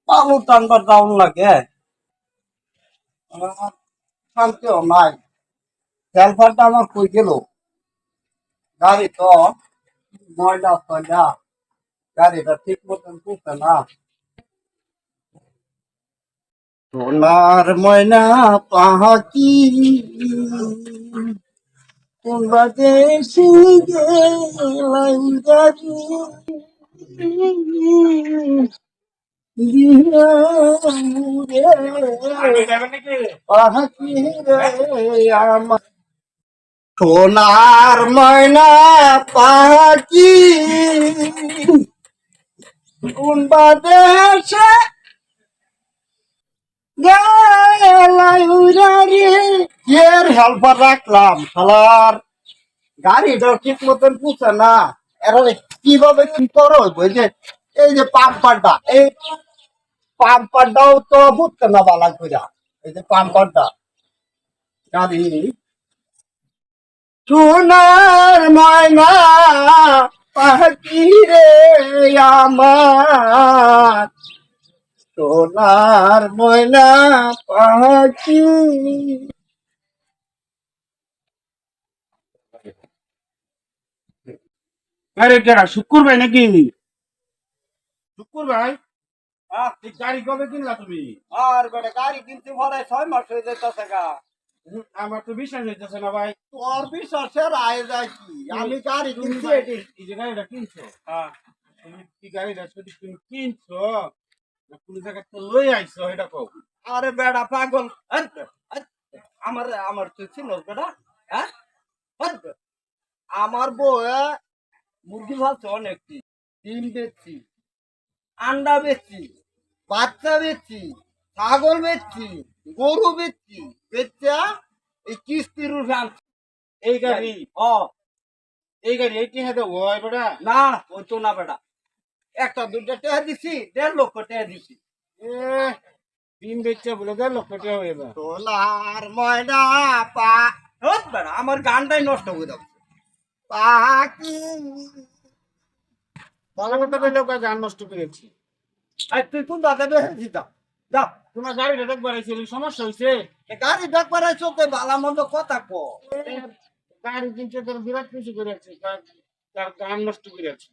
পালু টানবার দাউন লাগে আমার শান্তিও নাই। হেলপারটা আমার কই গেল? গাড়ি তো ময়লা ফয়লা, গাড়িটা ঠিক মতন করছে না। সোনার ময়না পাখি তোমরা দেশে গেলাই গাড়ি পাখি রে আমার সোনার ময়না পাখি কোন দেশে গেলাই উড়ারি এর হেল্পার রাখলাম শালার গাড়িটা ঠিক মতন পুষে না। এরা কিভাবে কি করো ওই যে এই যে পাম্পারটা, এই পাম্পারটাও তো বুঝতে না বালা কইরা। এই যে পাম্পারটা গাড়ি সোনার ময়না পাখি রে আমার সোনার ময়না পাখি। আরে কেডা শুকুর ভাই নাকি? শুকুর ভাই, এই গাড়ি কবে কিনলা তুমি? আর বেটা গাড়ি কিনতে ভরে 6 মাস হয়ে যাইতেছে গা। আমার তো বিশ্বাস হইতেছে না ভাই। তোর বিশ্বাসের আয় যায় কি? আমি গাড়ি তুমি কিনছি ভাই, এটি। এই যে গাড়িটা কিনছো, হ্যাঁ। তুমি কি গাড়িটা সত্যি তুমি কিনছো না কোন জায়গা থেকে লই আইছো এটা কও। আরে বেটা পাগল। হেৎ, হেৎ, আমার আমার তুই চিনস বেটা? হ্যাঁ, হেৎ, আমার বউ মুরগি ভাবছে অনেকটি, ডিম বেচছি, আন্ডা বেচছি, বাচ্চা বেচছি, ছাগল বেচছি, গরু বেচছি, বেচা এই কিস্তির রূপে আনছি। এই গাড়ি, ও এই গাড়ি এই কি হাতে হয় বেটা? না, ওই তো না বেটা। একটা দুইটা টেহা দিছি, 1.5 লক্ষ টেহা দিছি। এ দিন বেচছে বলে 1.5 লক্ষ টাকা হয়ে যাবে। সোনার ময়না পা হত বেটা আমার গানটাই নষ্ট করে দাও। পাখি ভালো কথা কইলেও কয় গান নষ্ট করেছি। এই তুই কোন দাদা বেশি দাও যা। তোমার গাড়িটা দেখবার আইছিল সমস্যা হইছে? গাড়ি দেখবার চোখে ভালো মন্দ কথা কো। গাড়ি কিনতে তোর বিরাট কিছু করেছি, তার গান নষ্ট করেছি।